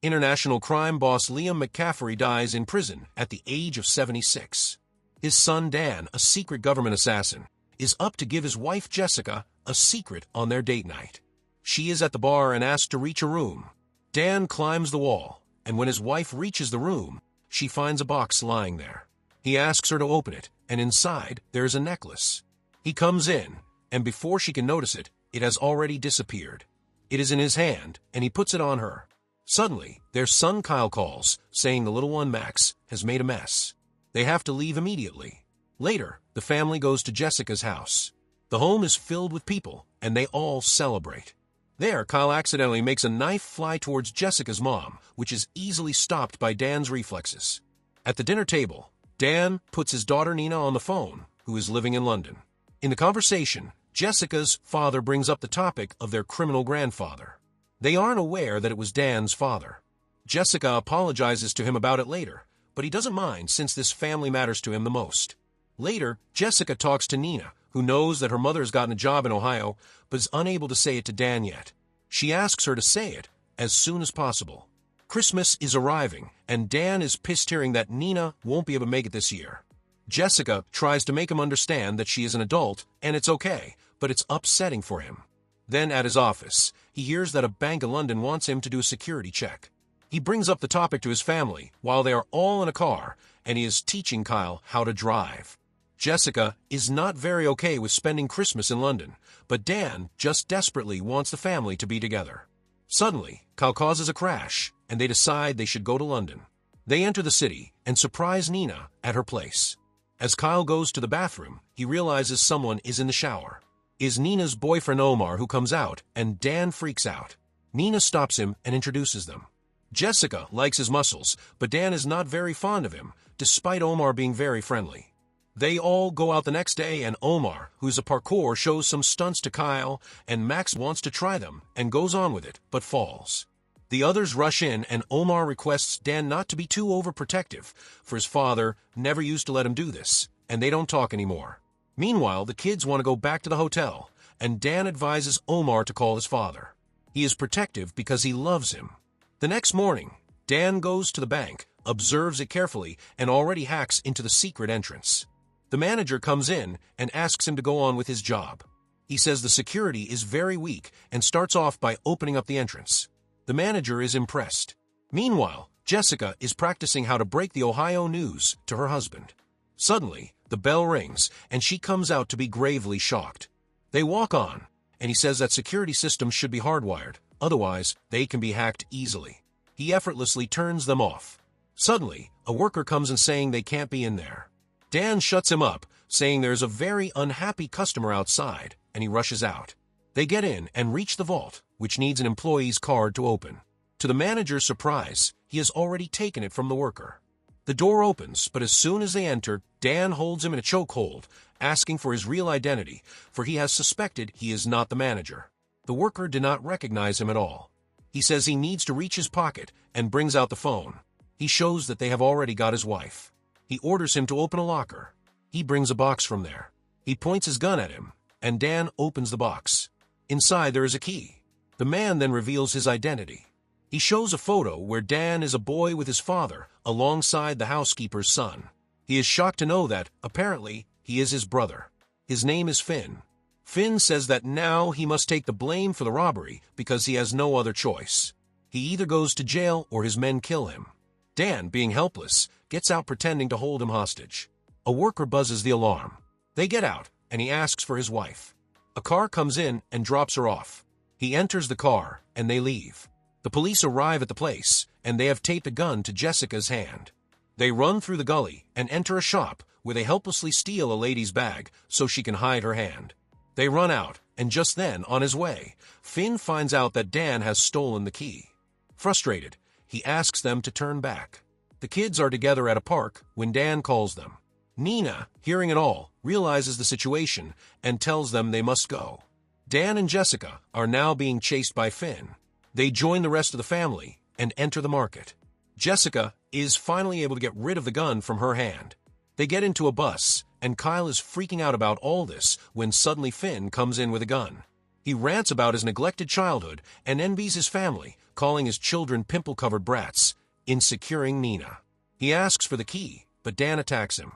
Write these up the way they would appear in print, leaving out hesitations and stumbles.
International crime boss Liam McCaffrey dies in prison at the age of 76. His son Dan, a secret government assassin, is up to give his wife Jessica a secret on their date night. She is at the bar and asked to reach a room. Dan climbs the wall, and when his wife reaches the room, she finds a box lying there. He asks her to open it, and inside there is a necklace. He comes in, and before she can notice it, it has already disappeared. It is in his hand, and he puts it on her. Suddenly, their son Kyle calls, saying the little one Max has made a mess. They have to leave immediately. Later, the family goes to Jessica's house. The home is filled with people, and they all celebrate. There, Kyle accidentally makes a knife fly towards Jessica's mom, which is easily stopped by Dan's reflexes. At the dinner table, Dan puts his daughter Nina on the phone, who is living in London. In the conversation, Jessica's father brings up the topic of their criminal grandfather. They aren't aware that it was Dan's father. Jessica apologizes to him about it later, but he doesn't mind since this family matters to him the most. Later, Jessica talks to Nina, who knows that her mother has gotten a job in Ohio, but is unable to say it to Dan yet. She asks her to say it as soon as possible. Christmas is arriving, and Dan is pissed hearing that Nina won't be able to make it this year. Jessica tries to make him understand that she is an adult, and it's okay, but it's upsetting for him. Then at his office, he hears that a bank in London wants him to do a security check. He brings up the topic to his family while they are all in a car, and he is teaching Kyle how to drive. Jessica is not very okay with spending Christmas in London, but Dan just desperately wants the family to be together. Suddenly, Kyle causes a crash, and they decide they should go to London. They enter the city and surprise Nina at her place. As Kyle goes to the bathroom, he realizes someone is in the shower. It's Nina's boyfriend Omar, who comes out, and Dan freaks out. Nina stops him and introduces them. Jessica likes his muscles, but Dan is not very fond of him, despite Omar being very friendly. They all go out the next day, and Omar, who's a parkour, shows some stunts to Kyle, and Max wants to try them and goes on with it, but falls. The others rush in, and Omar requests Dan not to be too overprotective, for his father never used to let him do this, and they don't talk anymore. Meanwhile, the kids want to go back to the hotel, and Dan advises Omar to call his father. He is protective because he loves him. The next morning, Dan goes to the bank, observes it carefully, and already hacks into the secret entrance. The manager comes in and asks him to go on with his job. He says the security is very weak and starts off by opening up the entrance. The manager is impressed. Meanwhile, Jessica is practicing how to break the Ohio news to her husband. Suddenly, the bell rings, and she comes out to be gravely shocked. They walk on, and he says that security systems should be hardwired, otherwise they can be hacked easily. He effortlessly turns them off. Suddenly, a worker comes in saying they can't be in there. Dan shuts him up, saying there's a very unhappy customer outside, and he rushes out. They get in and reach the vault, which needs an employee's card to open. To the manager's surprise, he has already taken it from the worker. The door opens, but as soon as they enter, Dan holds him in a chokehold, asking for his real identity, for he has suspected he is not the manager. The worker did not recognize him at all. He says he needs to reach his pocket and brings out the phone. He shows that they have already got his wife. He orders him to open a locker. He brings a box from there. He points his gun at him, and Dan opens the box. Inside there is a key. The man then reveals his identity. He shows a photo where Dan is a boy with his father alongside the housekeeper's son. He is shocked to know that, apparently, he is his brother. His name is Finn. Finn says that now he must take the blame for the robbery because he has no other choice. He either goes to jail or his men kill him. Dan, being helpless, gets out pretending to hold him hostage. A worker buzzes the alarm. They get out, and he asks for his wife. A car comes in and drops her off. He enters the car, and they leave. The police arrive at the place, and they have taped a gun to Jessica's hand. They run through the gully and enter a shop where they helplessly steal a lady's bag so she can hide her hand. They run out, and just then, on his way, Finn finds out that Dan has stolen the key. Frustrated, he asks them to turn back. The kids are together at a park when Dan calls them. Nina, hearing it all, realizes the situation and tells them they must go. Dan and Jessica are now being chased by Finn. They join the rest of the family and enter the market. Jessica is finally able to get rid of the gun from her hand. They get into a bus, and Kyle is freaking out about all this when suddenly Finn comes in with a gun. He rants about his neglected childhood and envies his family calling his children pimple-covered brats, insecuring Nina. He asks for the key, but Dan attacks him.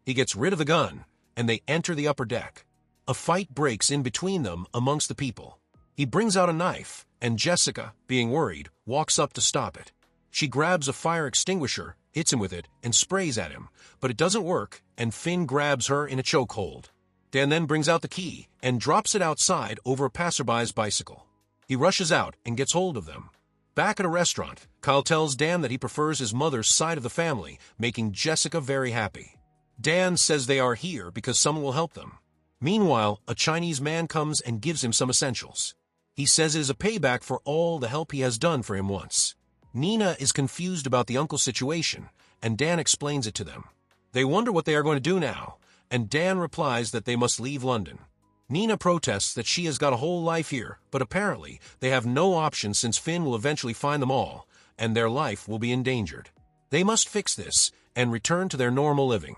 He gets rid of the gun, and they enter the upper deck. A fight breaks in between them amongst the people. He brings out a knife, and Jessica, being worried, walks up to stop it. She grabs a fire extinguisher, hits him with it, and sprays at him, but it doesn't work, and Finn grabs her in a chokehold. Dan then brings out the key and drops it outside over a passerby's bicycle. He rushes out and gets hold of them. Back at a restaurant, Kyle tells Dan that he prefers his mother's side of the family, making Jessica very happy. Dan says they are here because someone will help them. Meanwhile, a Chinese man comes and gives him some essentials. He says it is a payback for all the help he has done for him once. Nina is confused about the uncle situation, and Dan explains it to them. They wonder what they are going to do now, and Dan replies that they must leave London. Nina protests that she has got a whole life here, but apparently they have no option since Finn will eventually find them all, and their life will be endangered. They must fix this and return to their normal living.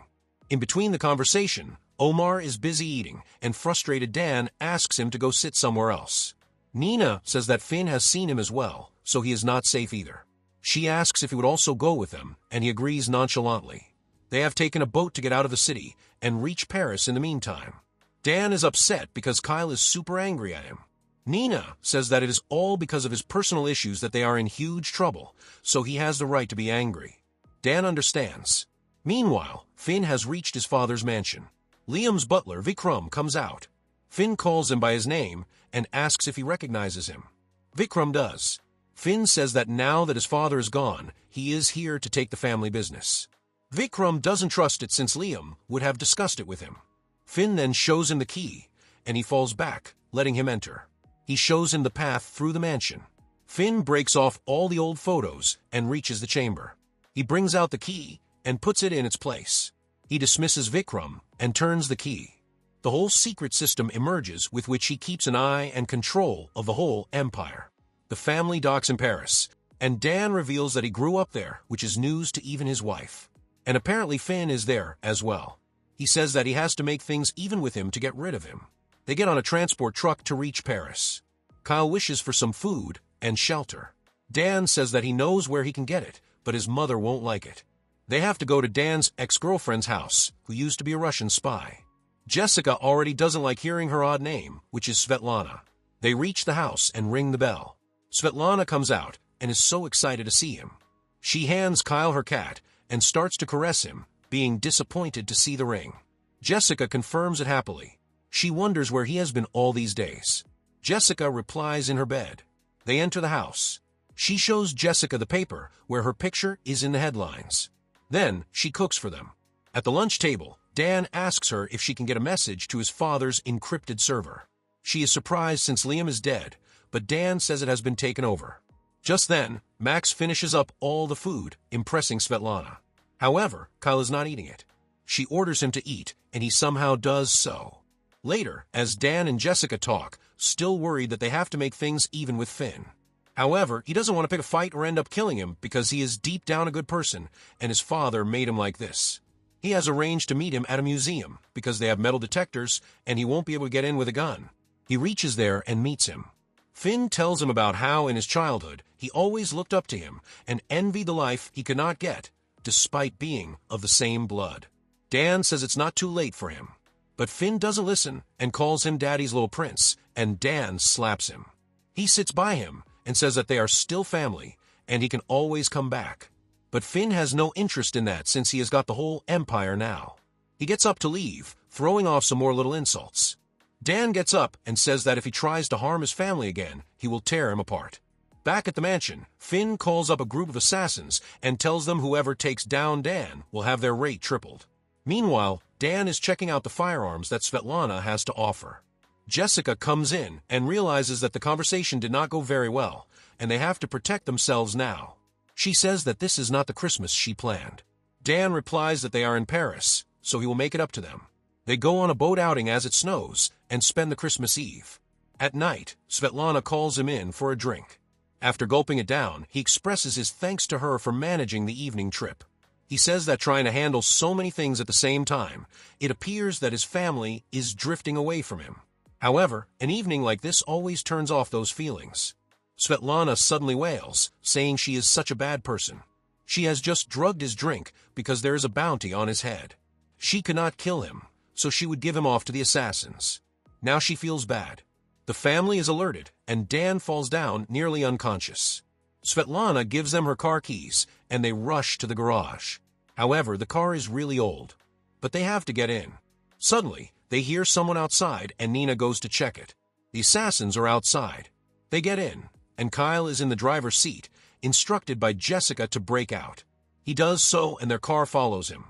In between the conversation, Omar is busy eating, and frustrated Dan asks him to go sit somewhere else. Nina says that Finn has seen him as well, so he is not safe either. She asks if he would also go with them, and he agrees nonchalantly. They have taken a boat to get out of the city and reach Paris in the meantime. Dan is upset because Kyle is super angry at him. Nina says that it is all because of his personal issues that they are in huge trouble, so he has the right to be angry. Dan understands. Meanwhile, Finn has reached his father's mansion. Liam's butler, Vikram, comes out. Finn calls him by his name and asks if he recognizes him. Vikram does. Finn says that now that his father is gone, he is here to take the family business. Vikram doesn't trust it since Liam would have discussed it with him. Finn then shows him the key, and he falls back, letting him enter. He shows him the path through the mansion. Finn breaks off all the old photos and reaches the chamber. He brings out the key and puts it in its place. He dismisses Vikram and turns the key. The whole secret system emerges with which he keeps an eye and control of the whole empire. The family docks in Paris, and Dan reveals that he grew up there, which is news to even his wife. And apparently Finn is there as well. He says that he has to make things even with him to get rid of him. They get on a transport truck to reach Paris. Kyle wishes for some food and shelter. Dan says that he knows where he can get it, but his mother won't like it. They have to go to Dan's ex-girlfriend's house, who used to be a Russian spy. Jessica already doesn't like hearing her odd name, which is Svetlana. They reach the house and ring the bell. Svetlana comes out and is so excited to see him. She hands Kyle her cat and starts to caress him, being disappointed to see the ring. Jessica confirms it happily. She wonders where he has been all these days. Jessica replies in her bed. They enter the house. She shows Jessica the paper where her picture is in the headlines. Then she cooks for them. At the lunch table, Dan asks her if she can get a message to his father's encrypted server. She is surprised since Liam is dead, but Dan says it has been taken over. Just then, Max finishes up all the food, impressing Svetlana. However, Kyle is not eating it. She orders him to eat, and he somehow does so. Later, as Dan and Jessica talk, still worried that they have to make things even with Finn. However, he doesn't want to pick a fight or end up killing him because he is deep down a good person, and his father made him like this. He has arranged to meet him at a museum because they have metal detectors, and he won't be able to get in with a gun. He reaches there and meets him. Finn tells him about how in his childhood he always looked up to him and envied the life he could not get, despite being of the same blood. Dan says it's not too late for him. But Finn doesn't listen and calls him Daddy's little prince, and Dan slaps him. He sits by him and says that they are still family, and he can always come back. But Finn has no interest in that since he has got the whole empire now. He gets up to leave, throwing off some more little insults. Dan gets up and says that if he tries to harm his family again, he will tear him apart. Back at the mansion, Finn calls up a group of assassins and tells them whoever takes down Dan will have their rate tripled. Meanwhile, Dan is checking out the firearms that Svetlana has to offer. Jessica comes in and realizes that the conversation did not go very well, and they have to protect themselves now. She says that this is not the Christmas she planned. Dan replies that they are in Paris, so he will make it up to them. They go on a boat outing as it snows and spend the Christmas Eve. At night, Svetlana calls him in for a drink. After gulping it down, he expresses his thanks to her for managing the evening trip. He says that trying to handle so many things at the same time, it appears that his family is drifting away from him. However, an evening like this always turns off those feelings. Svetlana suddenly wails, saying she is such a bad person. She has just drugged his drink because there is a bounty on his head. She could not kill him, so she would give him off to the assassins. Now she feels bad. The family is alerted, and Dan falls down nearly unconscious. Svetlana gives them her car keys, and they rush to the garage. However, the car is really old, but they have to get in. Suddenly, they hear someone outside, and Nina goes to check it. The assassins are outside. They get in, and Kyle is in the driver's seat, instructed by Jessica to break out. He does so, and their car follows him.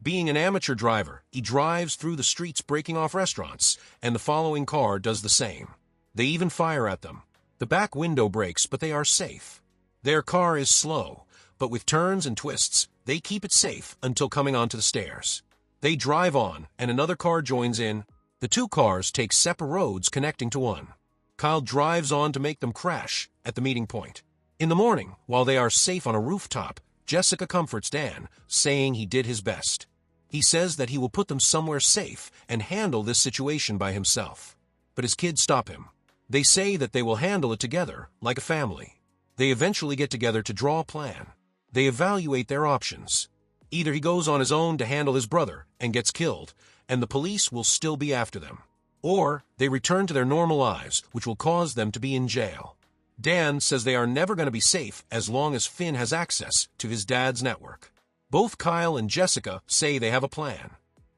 Being an amateur driver, he drives through the streets breaking off restaurants, and the following car does the same. They even fire at them. The back window breaks, but they are safe. Their car is slow, but with turns and twists, they keep it safe until coming onto the stairs. They drive on, and another car joins in. The two cars take separate roads connecting to one. Kyle drives on to make them crash at the meeting point. In the morning, while they are safe on a rooftop, Jessica comforts Dan, saying he did his best. He says that he will put them somewhere safe and handle this situation by himself. But his kids stop him. They say that they will handle it together, like a family. They eventually get together to draw a plan. They evaluate their options. Either he goes on his own to handle his brother and gets killed, and the police will still be after them. Or they return to their normal lives, which will cause them to be in jail. Dan says they are never going to be safe as long as Finn has access to his dad's network. Both Kyle and Jessica say they have a plan.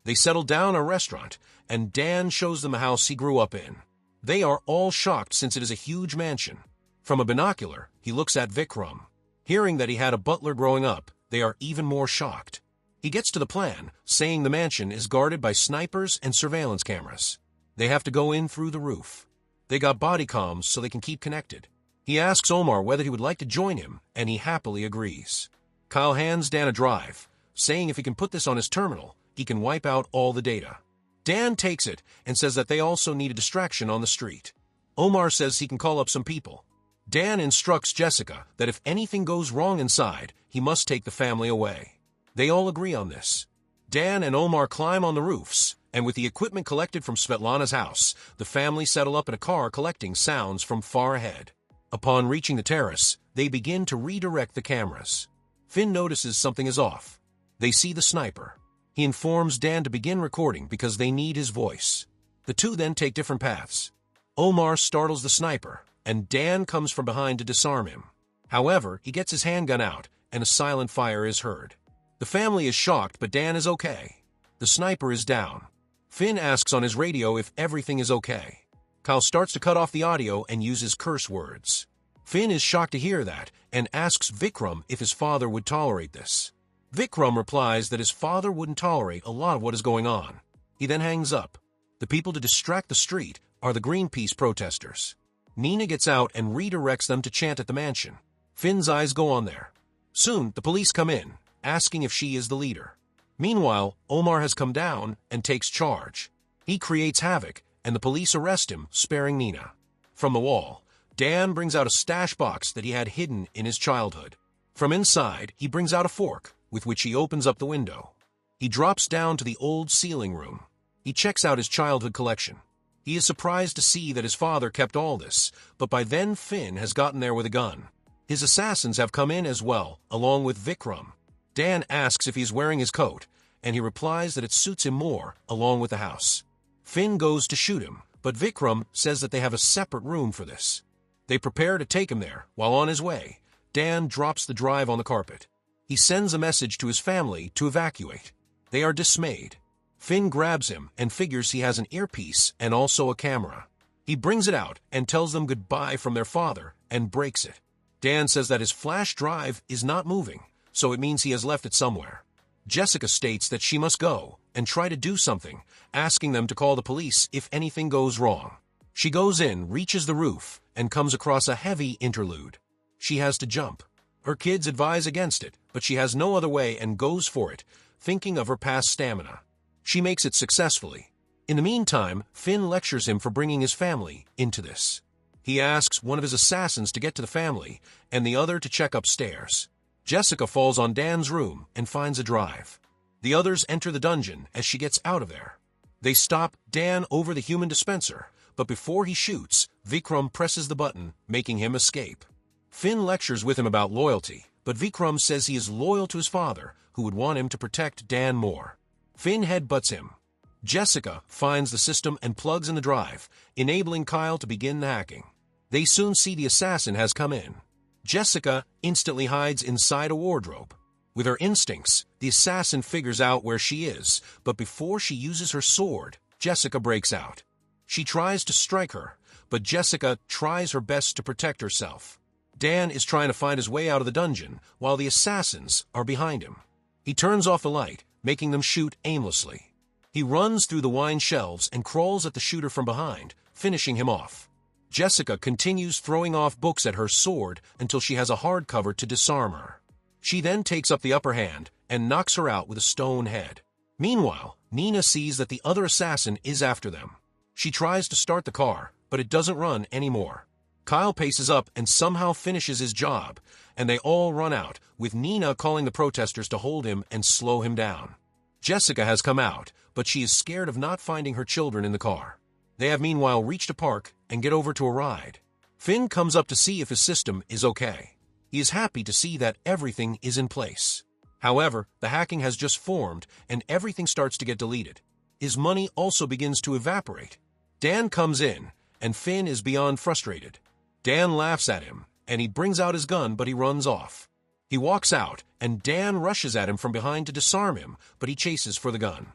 They settle down at a restaurant, and Dan shows them a house he grew up in. They are all shocked since it is a huge mansion. From a binocular, he looks at Vikram. Hearing that he had a butler growing up, they are even more shocked. He gets to the plan, saying the mansion is guarded by snipers and surveillance cameras. They have to go in through the roof. They got body comms so they can keep connected. He asks Omar whether he would like to join him, and he happily agrees. Kyle hands Dan a drive, saying if he can put this on his terminal, he can wipe out all the data. Dan takes it and says that they also need a distraction on the street. Omar says he can call up some people. Dan instructs Jessica that if anything goes wrong inside, he must take the family away. They all agree on this. Dan and Omar climb on the roofs, and with the equipment collected from Svetlana's house, the family settle up in a car collecting sounds from far ahead. Upon reaching the terrace, they begin to redirect the cameras. Finn notices something is off. They see the sniper. He informs Dan to begin recording because they need his voice. The two then take different paths. Omar startles the sniper, and Dan comes from behind to disarm him. However, he gets his handgun out, and a silent fire is heard. The family is shocked, but Dan is okay. The sniper is down. Finn asks on his radio if everything is okay. Kyle starts to cut off the audio and uses curse words. Finn is shocked to hear that and asks Vikram if his father would tolerate this. Vikram replies that his father wouldn't tolerate a lot of what is going on. He then hangs up. The people to distract the street are the Greenpeace protesters. Nina gets out and redirects them to chant at the mansion. Finn's eyes go on there. Soon, the police come in, asking if she is the leader. Meanwhile, Omar has come down and takes charge. He creates havoc, and the police arrest him, sparing Nina. From the wall, Dan brings out a stash box that he had hidden in his childhood. From inside, he brings out a fork, with which he opens up the window. He drops down to the old ceiling room. He checks out his childhood collection. He is surprised to see that his father kept all this, but by then Finn has gotten there with a gun. His assassins have come in as well, along with Vikram. Dan asks if he's wearing his coat, and he replies that it suits him more, along with the house. Finn goes to shoot him, but Vikram says that they have a separate room for this. They prepare to take him there. While on his way, Dan drops the drive on the carpet. He sends a message to his family to evacuate. They are dismayed. Finn grabs him and figures he has an earpiece and also a camera. He brings it out and tells them goodbye from their father and breaks it. Dan says that his flash drive is not moving, so it means he has left it somewhere. Jessica states that she must go and try to do something, asking them to call the police if anything goes wrong. She goes in, reaches the roof, and comes across a heavy interlude. She has to jump. Her kids advise against it, but she has no other way and goes for it, thinking of her past stamina. She makes it successfully. In the meantime, Finn lectures him for bringing his family into this. He asks one of his assassins to get to the family, and the other to check upstairs. Jessica falls on Dan's room and finds a drive. The others enter the dungeon as she gets out of there. They stop Dan over the human dispenser, but before he shoots, Vikram presses the button, making him escape. Finn lectures with him about loyalty, but Vikram says he is loyal to his father, who would want him to protect Dan more. Finn headbutts him. Jessica finds the system and plugs in the drive, enabling Kyle to begin the hacking. They soon see the assassin has come in. Jessica instantly hides inside a wardrobe. With her instincts, the assassin figures out where she is, but before she uses her sword, Jessica breaks out. She tries to strike her, but Jessica tries her best to protect herself. Dan is trying to find his way out of the dungeon, while the assassins are behind him. He turns off the light, making them shoot aimlessly. He runs through the wine shelves and crawls at the shooter from behind, finishing him off. Jessica continues throwing off books at her sword until she has a hardcover to disarm her. She then takes up the upper hand and knocks her out with a stone head. Meanwhile, Nina sees that the other assassin is after them. She tries to start the car, but it doesn't run anymore. Kyle paces up and somehow finishes his job, and they all run out, with Nina calling the protesters to hold him and slow him down. Jessica has come out, but she is scared of not finding her children in the car. They have meanwhile reached a park and get over to a ride. Finn comes up to see if his system is okay. He is happy to see that everything is in place. However, the hacking has just formed and everything starts to get deleted. His money also begins to evaporate. Dan comes in, and Finn is beyond frustrated. Dan laughs at him, and he brings out his gun, but he runs off. He walks out, and Dan rushes at him from behind to disarm him, but he chases for the gun.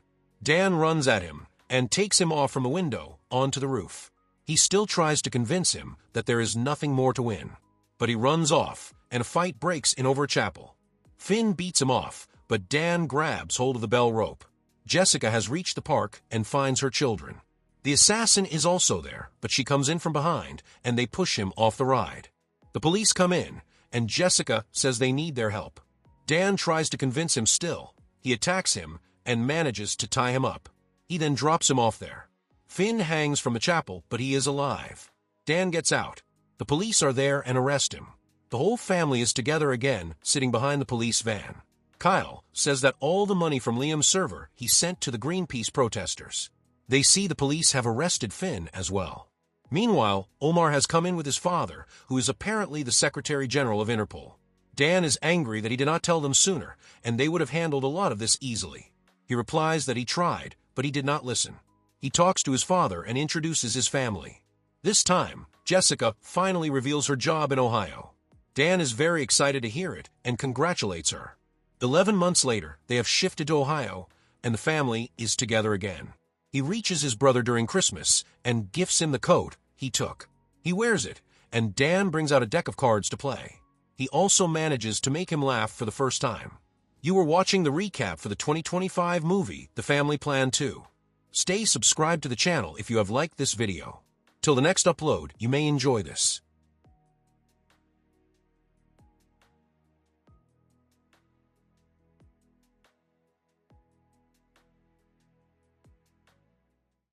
Dan runs at him and takes him off from the window onto the roof. He still tries to convince him that there is nothing more to win. But he runs off, and a fight breaks in over a chapel. Finn beats him off, but Dan grabs hold of the bell rope. Jessica has reached the park and finds her children. The assassin is also there, but she comes in from behind, and they push him off the ride. The police come in, and Jessica says they need their help. Dan tries to convince him still. He attacks him and manages to tie him up. He then drops him off there. Finn hangs from the chapel, but he is alive. Dan gets out. The police are there and arrest him. The whole family is together again, sitting behind the police van. Kyle says that all the money from Liam's server he sent to the Greenpeace protesters. They see the police have arrested Finn as well. Meanwhile, Omar has come in with his father, who is apparently the Secretary General of Interpol. Dan is angry that he did not tell them sooner, and they would have handled a lot of this easily. He replies that he tried, but he did not listen. He talks to his father and introduces his family. This time, Jessica finally reveals her job in Ohio. Dan is very excited to hear it and congratulates her. 11 months later, they have shifted to Ohio, and the family is together again. He reaches his brother during Christmas and gifts him the coat he took. He wears it, and Dan brings out a deck of cards to play. He also manages to make him laugh for the first time. You were watching the recap for the 2025 movie, The Family Plan 2. Stay subscribed to the channel if you have liked this video. Till the next upload, you may enjoy this.